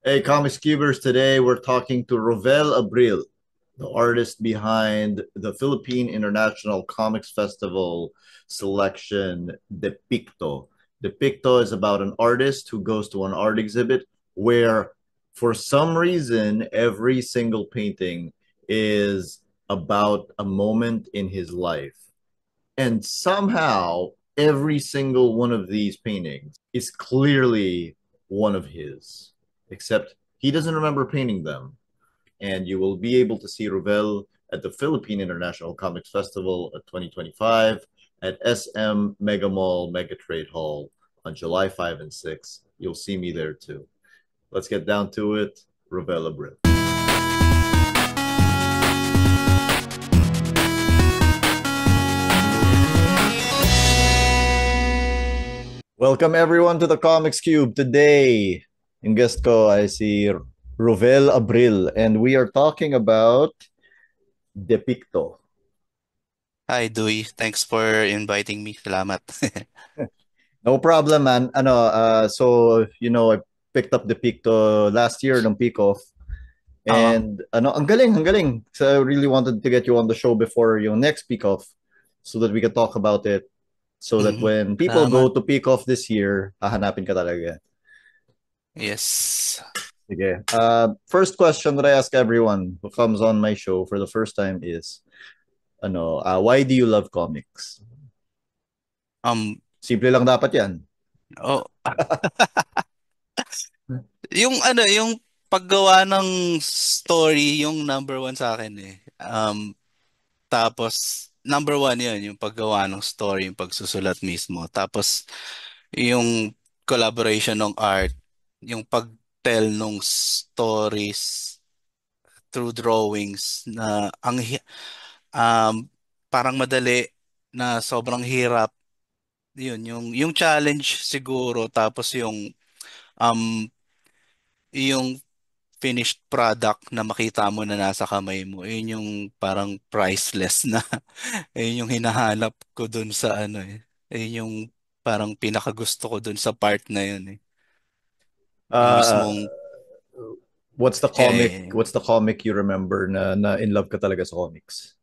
Hey, Comics Cubers, today we're talking to Rovel Abril, the artist behind the Philippine International Comics Festival selection, Depicto. Depicto is about an artist who goes to an art exhibit where, for some reason, every single painting is about a moment in his life. And somehow, every single one of these paintings is clearly one of his, except he doesn't remember painting them. And you will be able to see Ruvel at the Philippine International Comics Festival at 2025 at SM Mega Mall Mega Trade Hall on July 5 and 6. You'll see me there too. Let's get down to it. Ruvel Abril. Welcome everyone to the Comics Cube. Today, in guest ko I see Rovel Abril and we are talking about Depicto. Hi, Dewey. Thanks for inviting me. Salamat. No problem, man. I picked up Depicto last year ng Peak Off. Oo. And ang galing. So I really wanted to get you on the show before yung next Peak Off so that we could talk about it. So that Mhm. when people go Salamat. to Peak Off this year, hahanapin ka talaga. Yes. Sige. First question that I ask everyone who comes on my show for the first time is, why do you love comics? Um, Simple lang dapat yan. oh, yung paggawa ng story, yung number one sa akin eh. Tapos, number one yun, yung paggawa ng story, yung pagsusulat mismo. Tapos, yung collaboration ng art, yung pag-tell ng stories through drawings na um, parang madali na sobrang hirap. Yun, yung challenge siguro tapos um yung finished product na makita mo na nasa kamay mo. Yun yung parang priceless na yun yung hinahanap ko dun sa ano eh. Yun yung parang pinakagusto ko dun sa part na yun eh. Yung Uh, mismong eh what's the comic you remember na in love ka talaga sa comics?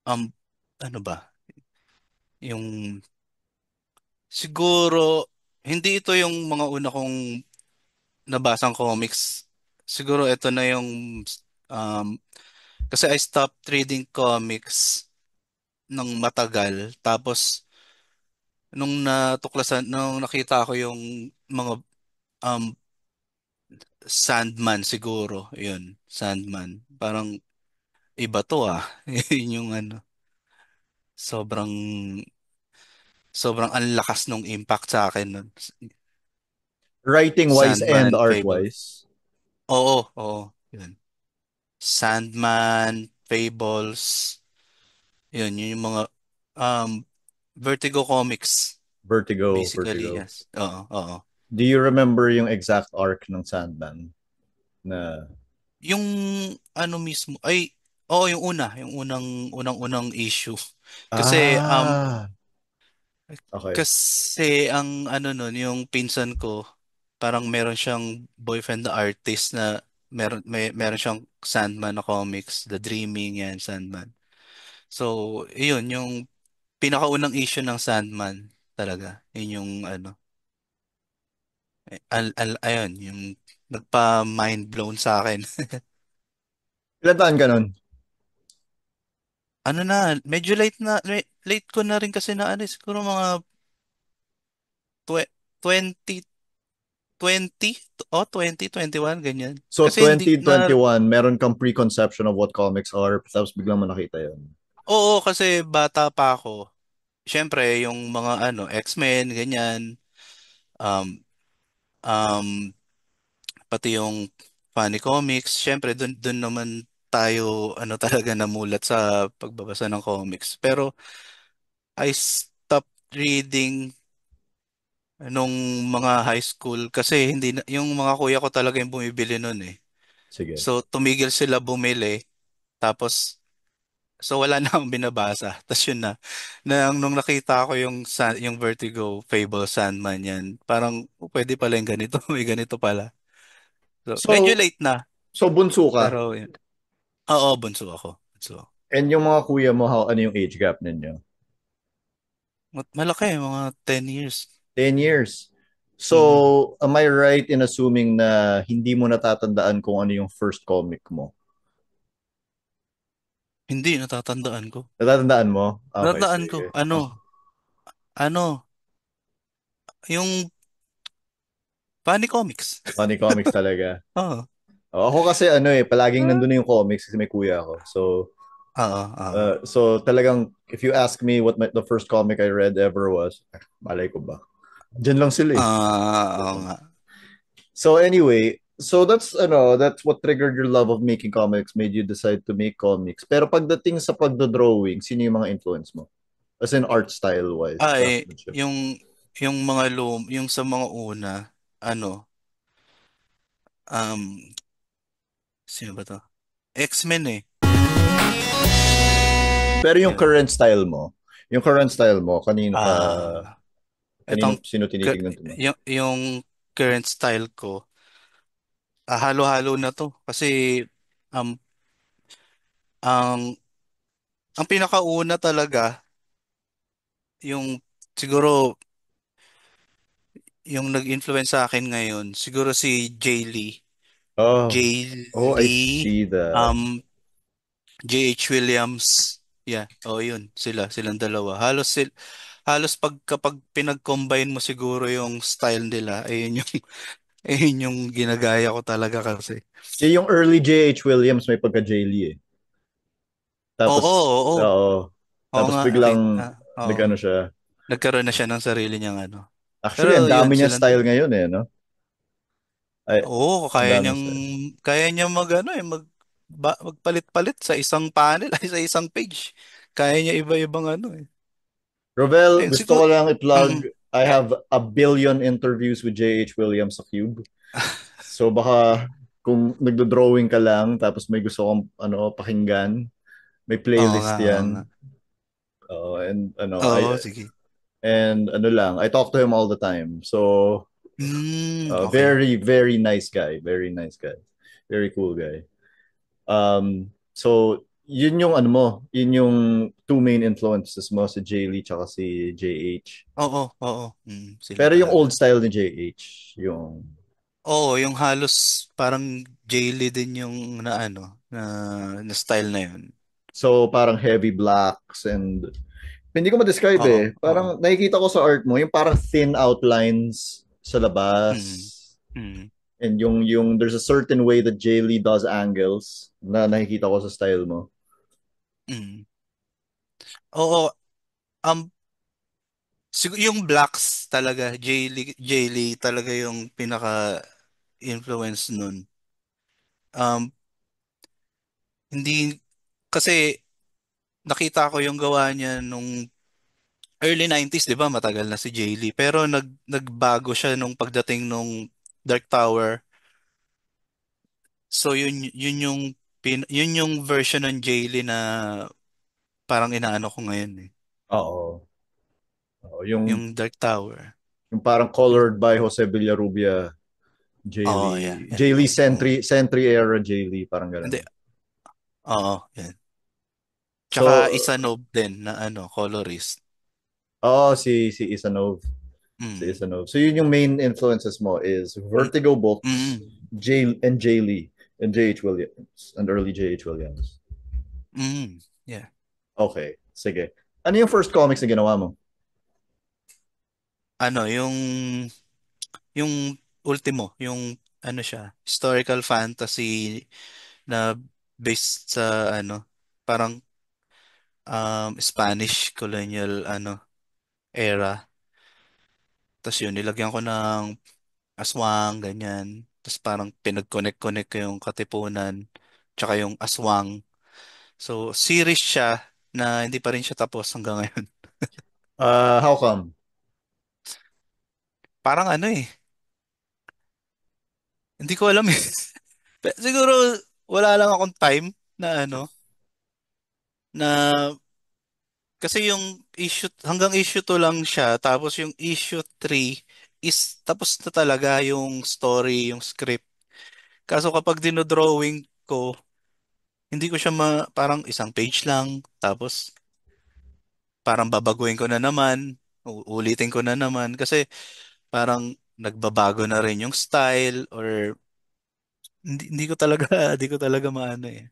um ano ba? Yung siguro hindi ito yung mga una kong nabasang comics. Siguro ito na yung um, kasi I stopped reading comics ng matagal. Tapos nung nakita ko yung mga um, Sandman siguro, yun, Sandman. Parang iba to ah. Yun yung ano, sobrang sobrang ang lakas nung impact sa akin nun. Writing wise and Sandman, art Fable. wise. Oo, yun. Sandman, Fables, yun yung mga um, Vertigo Comics, basically, Vertigo. yes. Oo. Do you remember yung exact arc ng Sandman na Yung ano mismo, ay, oo, yung unang issue. Kasi, ah, okay. ang ano nun, yung pinsan ko, parang meron siyang boyfriend na artist na meron siyang Sandman na comics, The Dreaming yan, Sandman. So, yun, yung pinakaunang issue ng Sandman talaga. Yun yung ano, ayun, yung nagpa-mind blown sa akin. Ilan taon ka nun? Ano na, medyo late ko na rin kasi na ano, siguro mga twe- 20, 20, 21 ganyan. So Kasi hindi na, 2021, meron kang preconception of what comics are, tapos biglang mo nakita yun. oo, kasi bata pa ako. Siyempre, yung mga ano, X-Men, ganyan, um, um, pati yung funny comics, siyempre, dun naman tayo, ano talaga, namulat sa pagbabasa ng comics. Pero, I stopped reading nung mga high school kasi hindi na, yung mga kuya ko talaga yung bumibili nun eh. Sige. So tumigil sila bumili tapos So wala na akong binabasa. Tapos yun na. Nung nakita ko yung Vertigo Fable Sandman yan, parang pwede pala yung ganito. May ganito pala. So medyo So, late na. so bunso ka. Pero yun. Oo, bunso ako. Bunso. And yung mga kuya mo, ano yung age gap ninyo? Malaki, mga 10 years. 10 years. Mm. So, am I right in assuming na hindi mo natatandaan kung ano yung first comic mo? Hindi, natatandaan ko. Natatandaan mo? Okay, Natatandaan ko. sige. Ano? Okay. Ano? Yung Funny Comics. Funny comics talaga. Oo. Ako kasi ano eh, palaging Ah. nandun yung comics kasi may kuya ako. So, Oo, oo. talagang if you ask me what the first comic I read ever was, malay ko ba? Diyan lang sila eh. Oo nga. So anyway, so that's what triggered your love of making comics, made you decide to make comics. Pero pagdating sa pagdodrawing, sino yung mga influence mo? As in art style wise, Ay, craftsmanship. yung sa mga una, ano, um, sino ba to? X-Men eh. Pero Yun. yung current style mo, Ah, kanino etong, sino tinitingnan mo? yung current style ko, halo-halo na to. Kasi, um, ang, ang pinakauna talaga, yung, siguro, yung nag-influence sa akin ngayon, siguro si Jay Lee. Oh, Jay oh, I Lee, see that. um, J.H. Williams. Yeah, oh yun, silang dalawa. Halos kapag pinag-combine mo siguro yung style nila, ayun yung ayun yung ginagaya ko talaga kasi. Yung early J.H. Williams may pagka J. Lee eh. Oo, Tapos, oo. oo. Oo Tapos nga, biglang oo. nag-ano siya. Nagkaroon na siya ng sarili niyang ano. Actually, ang Pero yun, dami niya silang style ngayon eh, no? Ay, oo, ang dami style. kaya niyang magpalit-palit sa isang panel ay sa isang page. Kaya niya iba-ibang ano eh. Rovel, Ayun, gusto siguro, ko lang i-plug. mm, I have a billion interviews with J.H. Williams sa Cube. So baka kung nagdo-drawing ka lang tapos may gusto kong pakinggan, may oo nga, playlist oo nga. 'yan. And Oo, sige. ano lang, I talk to him all the time. So Okay. very very nice guy, very nice guy. Very cool guy. So yun yung ano mo, yun yung two main influences mo si Jay Lee tsaka si JH. Oo, oo. Sila Pero yung talaga. old style ni JH, yung Oo, yung halos parang Jaylee din yung na style na yun. so parang heavy blacks and hindi ko ma-describe Oo, eh. oo. Parang nakikita ko sa art mo, yung parang thin outlines sa labas. Mm. Mm. And yung there's a certain way that Jay Lee does angles na nakikita ko sa style mo. Mm. Oo, um yung Blacks talaga, Jaylee talaga yung pinaka influence nun. Um hindi kasi nakita ko yung gawa niya nung early 90s, 'di ba? Matagal na si Jaylee. Pero nagbago siya nung pagdating nung Dark Tower. So yun yung version ng Jaylee na parang inaano ko ngayon eh. Oo. Oo, Yung Dark Tower. yung parang Yung, colored by Jose Villarrubia, Jay oh yeah, Lee. yan. Jay Lee Oo. Century era Jay Lee, parang Hindi, ganun. oo, yan. Tsaka So, Isanov din na colorist. si Isanov. Si Mm. Isanov. So yun yung main influences mo is Mm. Vertigo books, Mm. Jay Lee and J.H. Williams and early J.H. Williams. Mm. Yeah. Okay, sige. Ano yung first comics na ginawa mo? Ano, yung ultimo, yung siya, historical fantasy na based sa parang Spanish colonial era. Tapos yun, nilagyan ko ng aswang, ganyan. Tapos parang pinag-connect-connect ko yung Katipunan, tsaka yung aswang. So, series siya na hindi pa rin siya tapos hanggang ngayon. How come? Parang hindi ko alam eh. Siguro wala lang akong time na na kasi yung issue hanggang issue 2 lang siya tapos yung issue 3 is tapos na talaga yung story, yung script. Kaso kapag dinodrawing ko, hindi ko siya parang isang page lang tapos parang babaguhin ko na naman, ulitin ko na naman kasi parang nagbabago na rin yung style or hindi ko talaga hindi ko talaga maano eh.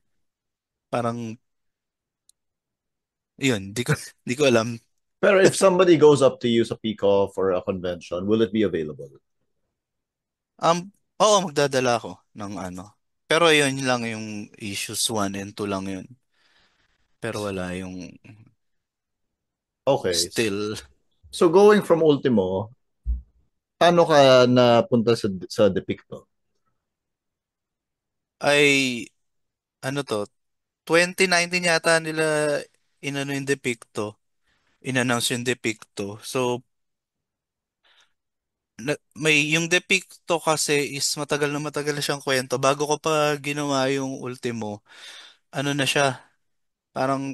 Parang yun, hindi ko alam. Pero if somebody goes up to you sa Pico for a convention, will it be available? Um, Oo, magdadala ako ng ano. Pero yun lang yung issues 1 and 2 lang yun. Pero wala yung Okay. still So going from Ultimo, paano ka napunta sa Depicto? ay ano to, 2019 yata nila inano yung Depicto, inannounce yung Depicto. So, may yung Depicto kasi is matagal na siyang kwento. Bago ko pa ginawa yung Ultimo, ano na siya, parang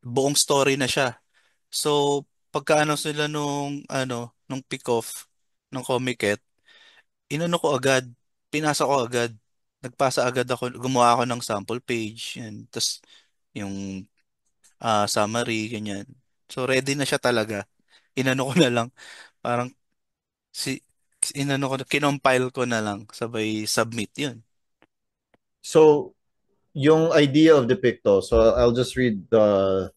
buong story na siya. So, pagka-announce nila nung pick-off ng Comiket, inano ko agad, pinasa ko agad. Nagpasa agad ako, gumawa ako ng sample page, yan. Tapos, yung summary, ganyan. So, ready na siya talaga. Inano ko na lang, parang, si, kinompile ko na lang, sabay submit yun. So yung idea of Depicto, so I'll just read out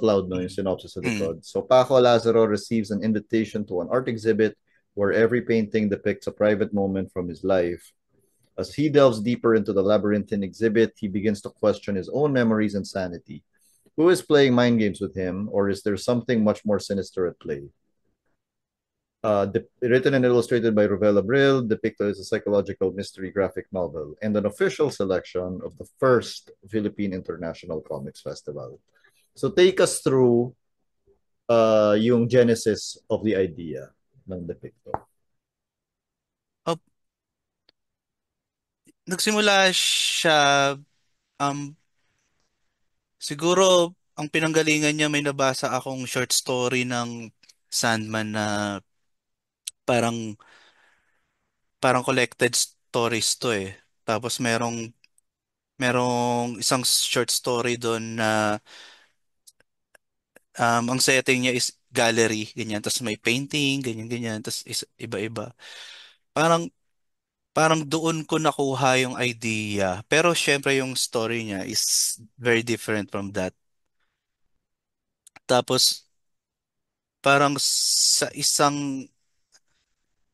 loud no, yung Mm. synopsis sa Mm. likod. So Paco Lazaro receives an invitation to an art exhibit where every painting depicts a private moment from his life. As he delves deeper into the labyrinthine exhibit, he begins to question his own memories and sanity. Who is playing mind games with him, or is there something much more sinister at play? Written and illustrated by Rovella Brill, Depicto is a psychological mystery graphic novel and an official selection of the first Philippine International Comics Festival. So take us through yung genesis of the idea ng Depicto. Oh, nagsimula siya, um, siguro, ang pinanggalingan niya may nabasa akong short story ng Sandman na parang parang collected stories to eh. Tapos merong isang short story doon na ang setting niya is gallery, ganyan. Tapos may painting, ganyan, ganyan. Tapos iba-iba. Parang parang doon ko nakuha yung idea. Pero syempre yung story niya is very different from that. Tapos parang sa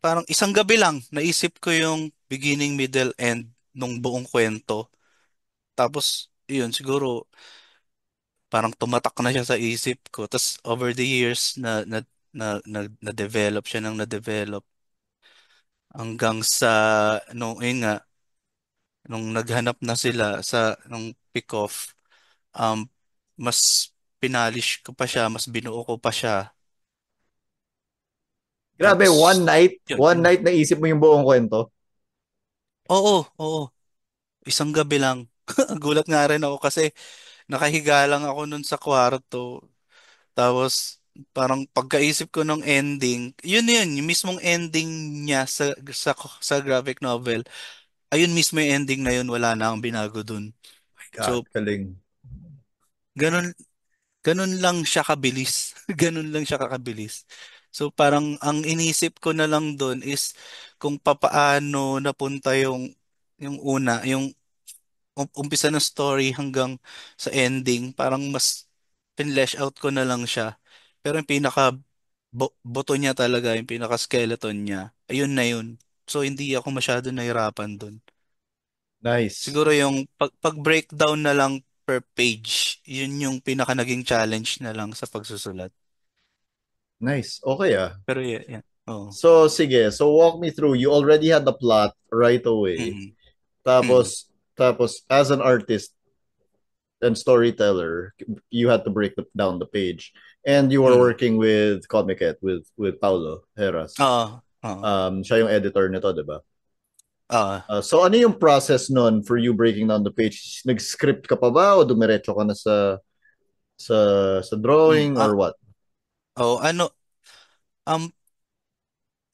parang isang gabi lang naisip ko yung beginning, middle, end nung buong kwento. Tapos yun siguro parang tumatak na siya sa isip ko. Tapos over the years na-develop siya ng na-develop hanggang sa yun nga nung naghanap na sila sa nung pick-off, um mas pinalish ko pa siya, mas binuo ko pa siya. Grabe, Tapos one yun. night naisip mo yung buong kwento. Oo, isang gabi lang. Gulat nga rin ako kasi nakahiga lang ako nun sa kwarto. Tapos parang pagkaisip ko ng ending, yun, yung mismong ending niya sa graphic novel. Ayun mismo yung ending na yun, wala na akong binago dun. God, So, galing. ganun ganun lang siya kabilis. Ganun lang siya kakabilis. So parang ang inisip ko na lang dun is kung papaano napunta yung una, yung umpisa ng story hanggang sa ending, parang mas pinlesh out ko na lang siya. Pero yung pinaka boto niya talaga, yung pinaka skeleton niya, ayun na yun. So hindi ako masyado nahirapan dun. Nice. Siguro yung pag-breakdown na lang per page, yun yung pinaka naging challenge na lang sa pagsusulat. Nice. Okay ah. Pero yeah. Oo. So sige, so walk me through. You already had the plot right away. Mm. Mm. Tapos as an artist and storyteller, you had to down the page. And you were Mm. working with Comiket with Paulo Heras. Oo. Oo. Siya yung editor nito, 'di ba? Ah, So ano yung process nun for you breaking down the page? Nag-script ka pa ba o dumiretso ka na sa sa mm, drawing ah, or what? oh, ano, um,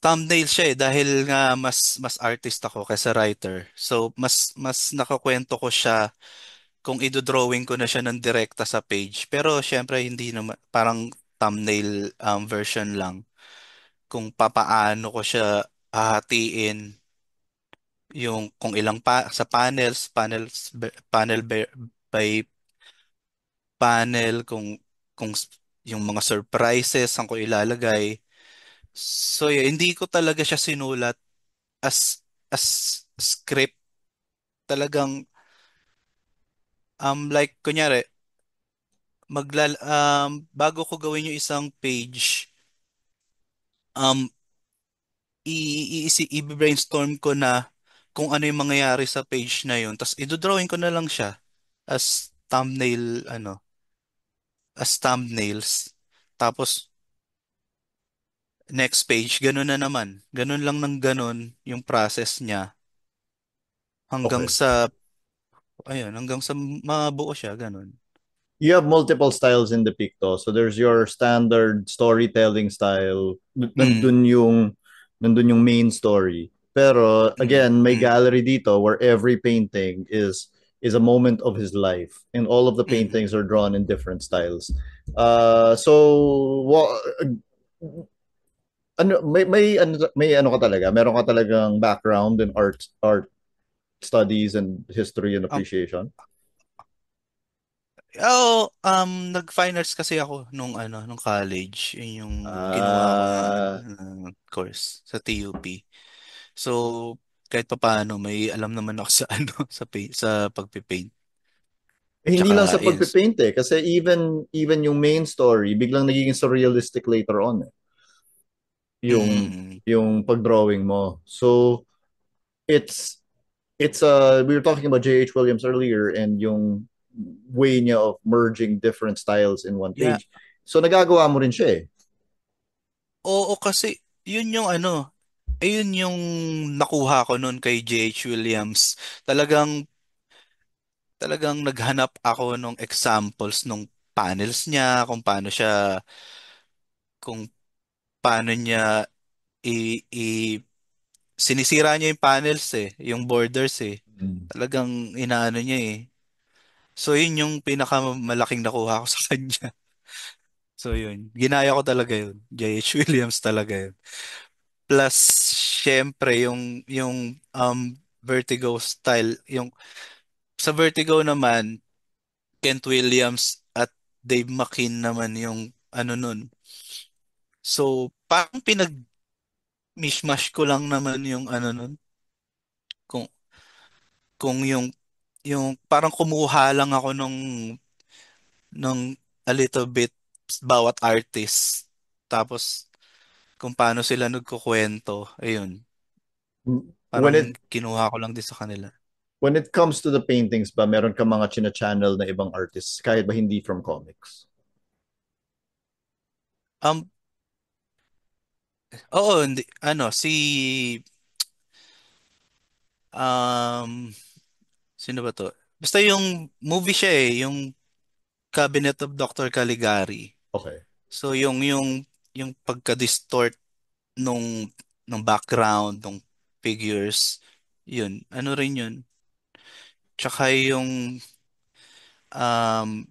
thumbnail siya eh dahil nga mas artist ako kaysa writer. So mas nakakwento ko siya kung ido-drawing ko na siya ng direkta sa page. Pero syempre hindi naman parang thumbnail version lang kung papaano ko siya hahatiin yung kung ilang sa panel by panel kung yung mga surprises saan ko ilalagay. So yeah, hindi ko talaga siya sinulat as script. Talagang like kunyari bago ko gawin yung isang page, um i-brainstorm ko na kung ano yung mangyayari sa page na yun. Tapos idodrawing ko na lang siya as thumbnails. Tapos next page, ganun na naman. Ganun lang ng ganun yung process niya hanggang Okay. sa, ayun, hanggang sa mabuo siya, ganun. You have multiple styles in the Picto. So there's your standard storytelling style. Mm, Nandun yung main story. Pero mm, again, may mm, gallery dito where every painting is a moment of his life, and all of the mm. paintings are drawn in different styles. So may ano ka talaga? Meron ka talagang background in art studies and history and Um, appreciation? nag-fine arts kasi ako nung college. Yun yung kinuha ko na Ah, course sa TUP. So, kahit papaano may alam naman ako sa sa pagpipaint. hindi lang sa Tsaka, yes. pagpipaint eh. Kasi even yung main story, biglang nagiging surrealistic later on eh. Mm, Yung, mm, mm. yung pag-drawing mo. So, it's, we were talking about J.H. Williams earlier and yung way niya of merging different styles in one Yeah. page. So, nagagawa mo rin siya eh. Oo, kasi yun yung ayun yung nakuha ko nun kay J.H. Williams. Talagang, talagang naghanap ako ng examples nung panels niya, kung paano niya sinisira niya yung panels eh, yung borders eh. Mm. Talagang inaano niya eh. So yun yung pinakamalaking nakuha ko sa kanya. So yun, ginaya ko talaga yun. J.H. Williams talaga yun. Plus, syempre, yung Vertigo style, yung sa Vertigo naman, Kent Williams at Dave McKean naman yung nun. So, parang pinag-mishmash ko lang naman yung nun. Kung, kung yung parang kumuha lang ako nung a little bit bawat artist. Tapos, kung paano sila nagkukwento, ayun. When Parang it kinuha ko lang din sa kanila. when it comes to the paintings ba, meron ka mga china-channel na ibang artists kahit ba hindi from comics? Um, Oo, hindi, um, sino ba to? Basta yung movie siya eh, yung Cabinet of Dr. Caligari. Okay. So yung pagka-distort nung nung background, nung figures, yun. Ano rin yun? Tsaka yung um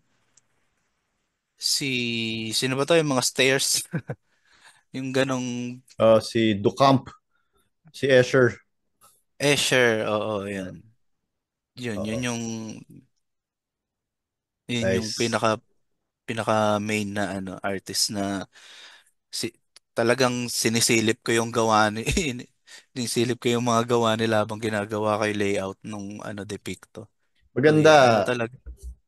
sino ba to yung mga stairs? Yung ganong Si Ducamp, si Escher. Escher, oo, Uh, yun. Yun, Oo. yun yung Nice. pinaka main na artist na si talagang sinisilip ko yung gawa ni sinisilip ko yung mga gawa nila habang ginagawa ko yung layout nung depicto. So yeah, Maganda. talaga.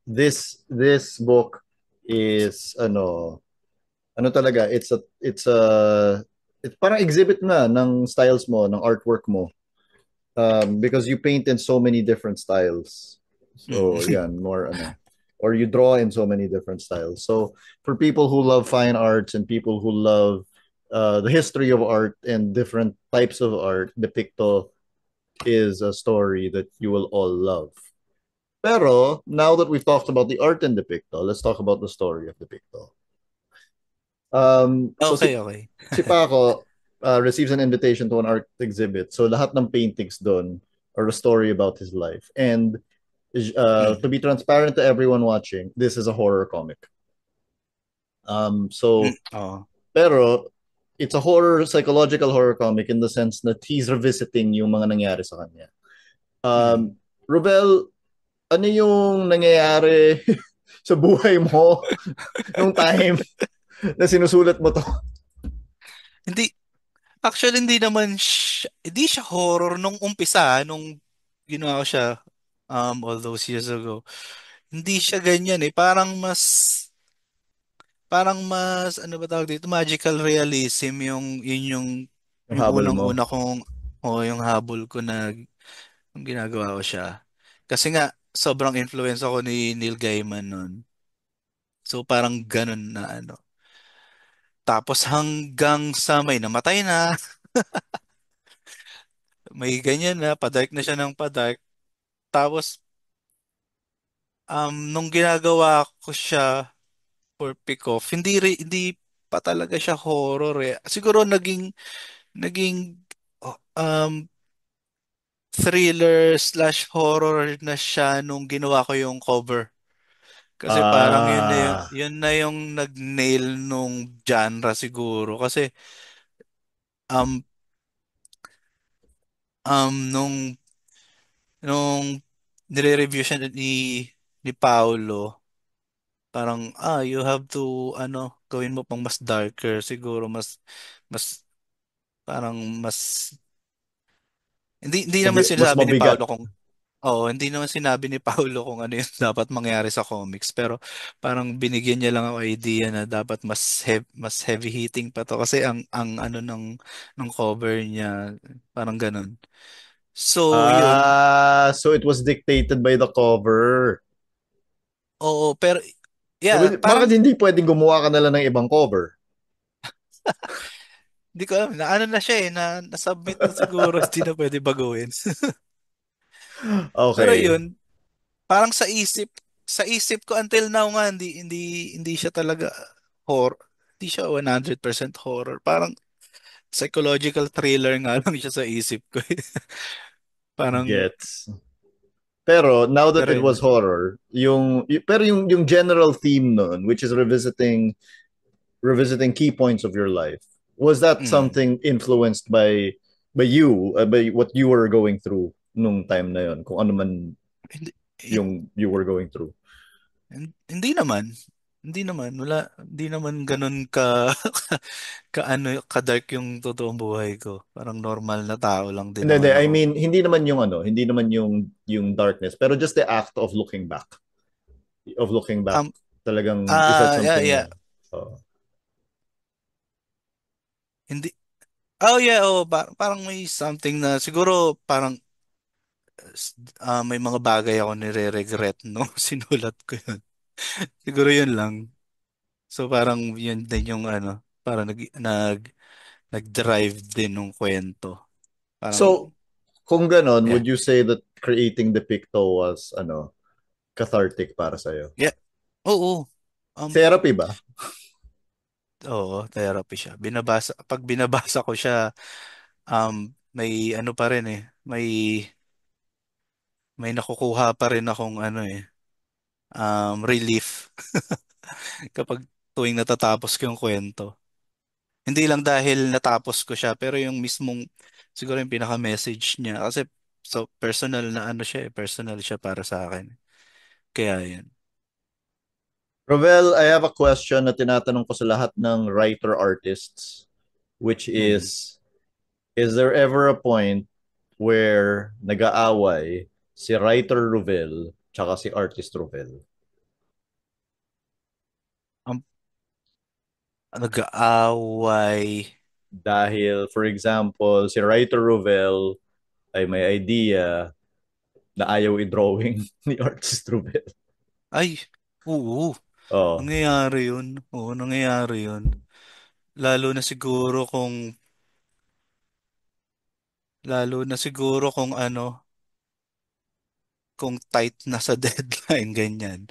This book is ano talaga, it's parang exhibit na ng styles mo, ng artwork mo. Because you paint in so many different styles. So, Mm. yan, more or you draw in so many different styles. So, for people who love fine arts and people who love the history of art and different types of art, the Picto is a story that you will all love. Pero now that we've talked about the art in Depicto, let's talk about the story of Depicto. So Okay, okay. si Paco receives an invitation to an art exhibit. So lahat ng paintings doon are a story about his life. And to Mm, be transparent to everyone watching, this is a horror comic. So oo. pero it's a horror, psychological horror comic in the sense that he's revisiting yung mga nangyari sa kanya. Mm. Rubel, ano yung nangyayari sa buhay mo nung time na sinusulat mo to? Hindi, actually hindi siya horror nung umpisa, nung ginawa ko siya all those years ago. Hindi siya ganyan eh. Parang mas ano ba tawag dito? Magical realism Yung yung habol mo. unang-una kong yung habol ko na yung ginagawa ko siya. Kasi nga sobrang influence ako ni Neil Gaiman nun. So parang ganun na ano. Tapos hanggang sa may namatay na, may ganyan na, padark na siya ng padark. Tapos nung ginagawa ko siya for pick off, hindi pa talaga siya horror eh. Siguro naging thriller slash horror na siya nung ginawa ko yung cover. Kasi parang Ah, yun na yung nag-nail nung genre siguro. Kasi um, nung nire-review siya ni Paolo, parang you have to gawin mo pang mas darker siguro, mas parang mas hindi naman mas sinasabi ni mabigat. Paolo kung Oo, hindi naman sinabi ni Paulo kung ano yung dapat mangyari sa comics, pero parang binigyan niya lang ako idea na dapat mas heavy hitting pa to kasi ang ano ng cover niya parang ganun. So, yun. Ah, so it was dictated by the cover. Oo, pero Eh, yeah, bakit parang hindi pwedeng gumawa ka na lang ng ibang cover? hindi ko alam na ano na siya na-submit na siguro hindi na pwede baguhin. Pero Okay, yun, parang sa isip ko until now nga hindi siya talaga horror. Hindi siya 100% horror. Parang psychological thriller nga lang siya sa isip ko eh. Parang, gets. Pero now that pero it yun was na. horror, yung general theme nun, which is revisiting key points of your life, was that Mm. something influenced by you, by what you were going through nung time na yon, kung ano man Hindi, yung you were going through? hindi naman. Hindi naman ganun ka dark yung totoong buhay ko. Parang normal na tao lang din Hindi, naman I ako. mean, hindi naman yung darkness, pero just the act of looking back. Of looking back, Um, talagang, is that yeah, something yeah. na, uh, Hindi, yeah, parang may something na siguro parang may mga bagay ako nire-regret no sinulat ko yun. Siguro yun lang. So parang yun din yung parang nag-drive din ng kwento. Parang so, kung ganon, yeah. would you say that creating the Picto was, cathartic para sa'yo? Yeah. Oo. Um Therapy ba? therapy siya. Pag binabasa ko siya, may ano pa rin eh. May nakukuha pa rin akong relief kapag tuwing natatapos ko yung kwento. Hindi lang dahil natapos ko siya, pero yung mismong, siguro yung pinaka-message niya. Kasi, so, personal na siya eh. Personal siya para sa akin. Kaya yun. Rovel, I have a question na tinatanong ko sa lahat ng writer-artists, which Mm. is there ever a point where nag-aaway si writer Rovel tsaka si artist Rovel? Ang nag-aaway. Dahil, for example, si writer Rovel ay may idea na ayaw i-drawing ni artist Rovel. Ay, oo. Oh. Nangyayari yun. Oo, nangyayari yun. Lalo na siguro kung Lalo na siguro kung ano, kung tight na sa deadline, ganyan.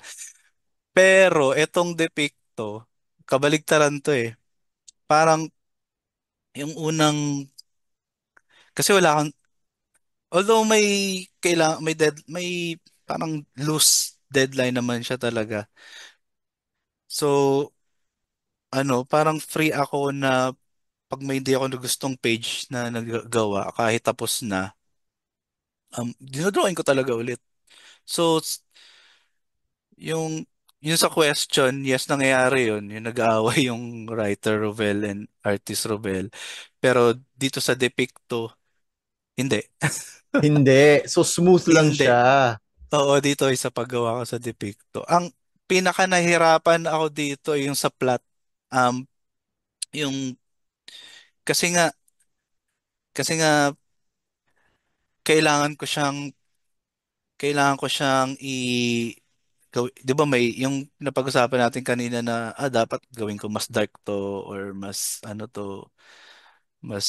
Pero etong Depicto, kabaligtaran to eh. Parang yung unang, kasi wala kang, although may parang loose deadline naman siya talaga. So, parang free ako na pag may hindi ako na gustong page na nagagawa, kahit tapos na, dinodrawing ko talaga ulit. So, yung, yung sa question, yes, nangyayari yun. Yung nag-aaway yung writer Rovel and artist Rovel. Pero dito sa Depicto, hindi. Hindi. So smooth lang Hindi. siya. Oo, dito ay sa paggawa ko sa Depicto. Ang pinaka nahirapan ako dito yung sa plot. Um, yung, kasi nga, kasi nga, kailangan ko siyang di ba may yung napag-usapan natin kanina na dapat gawin ko mas dark to or mas ano to, mas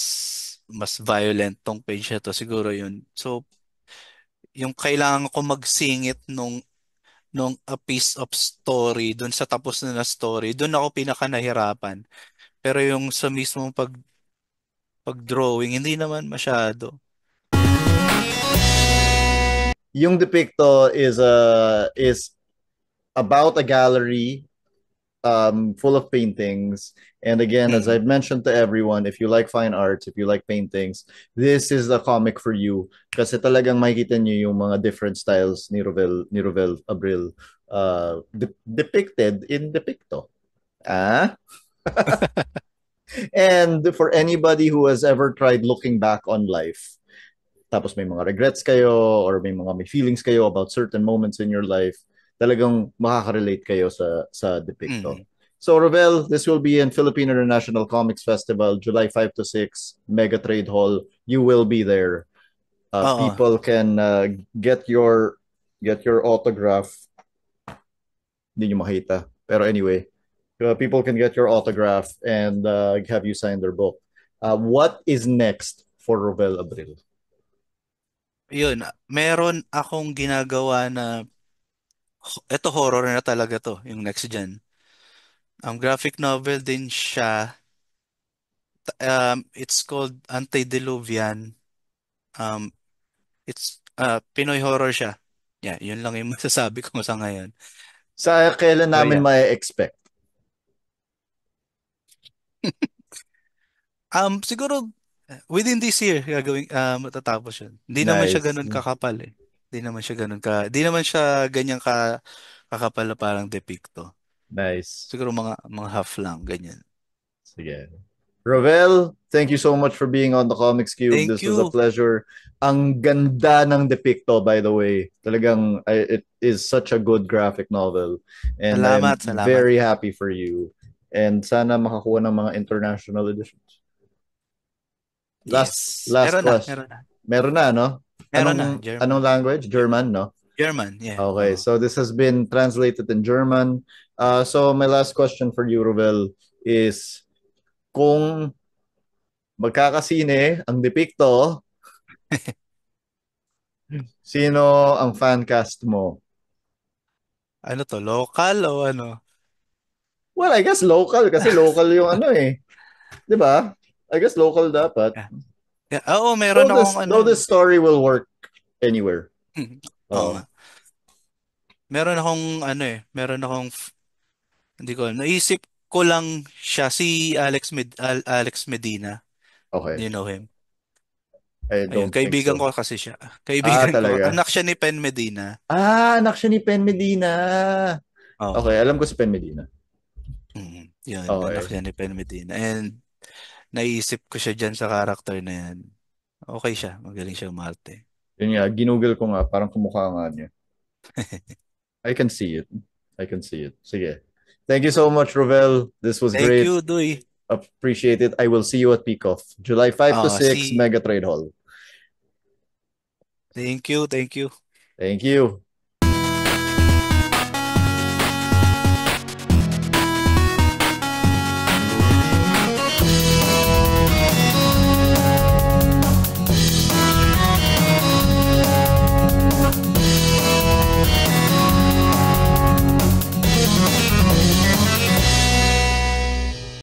mas violent tong page na to siguro yun. So, yung kailangan ko magsingit nung a piece of story dun sa tapos na story, dun ako pinaka nahirapan. Pero yung sa mismong pag-drawing, hindi naman masyado. Yung Depicto is about a gallery full of paintings. And again, as Mm. I've mentioned to everyone, if you like fine arts, if you like paintings, this is the comic for you. Kasi talagang makikita niyo yung mga different styles ni Rovel Abril depicted in Depicto. Ah? And for anybody who has ever tried looking back on life, tapos may mga regrets kayo or may feelings kayo about certain moments in your life, talagang makaka-relate kayo sa Depicto. Mm. So Rovel, this will be in Philippine International Comics Festival, July 5 to 6, Mega Trade Hall. You will be there. Oo. People can get your autograph. Hindi nyo makita. Pero anyway, people can get your autograph and have you sign their book. What is next for Rovel Abril? Yun, meron akong ginagawa na eto horror na talaga to, yung next gen. Graphic novel din siya. It's called Antediluvian. Um, Pinoy horror siya. Yeah, yun lang yung masasabi ko sa ngayon. Sa kailan So namin yeah. ma-expect? Siguro within this year gagawin matatapos yun. Hindi naman siya Nice. ganun kakapal eh. Hindi naman siya ganyan kakapal na parang Depicto. Nice. Siguro mga half lang ganyan. Sige. Rovel, thank you so much for being on the Comics Cube. Thank This was a you. pleasure. Ang ganda ng Depicto, by the way. Talagang, it is such a good graphic novel. And I'm Salamat, salamat. very happy for you. And sana makakuha ng mga international editions. Last Yes. last Meron na, question. meron na. Meron na, no? Meron na, Anong German. language? German, no? German, yeah. Okay, Oo. so this has been translated in German. So my last question for you, Rovel, is kung magkakasine ang Depicto, sino ang fan cast mo? Ano to, local o ano? Well, I guess local kasi local yung ano eh. 'Di ba? I guess local dapat. Yeah. Yeah. Oo, Though meron akong this ano. though this story will work anywhere. Oo nga. Oh, Meron akong hindi ko alam. Naisip ko lang siya si Alex Medina. Do okay. you know him? I Ayun, don't think kaibigan so. ko kasi siya. Kaibigan ko. Talaga. Anak siya ni Pen Medina. Anak siya ni Pen Medina. Okay, Oo. alam ko si Pen Medina. Yun, anak Okay. siya ni Pen Medina. And naisip ko siya dyan sa karakter na yan. Okay siya. Magaling siya umarte. Yun nga, ginugol ko nga, parang kumukha nga niya. I can see it. I can see it. Sige. Thank you so much, Rovel. This was Thank great. you, Duy. Appreciate it. I will see you at Peak Off, July 5 to 6, Si Mega Trade Hall. Thank you, thank you. Thank you.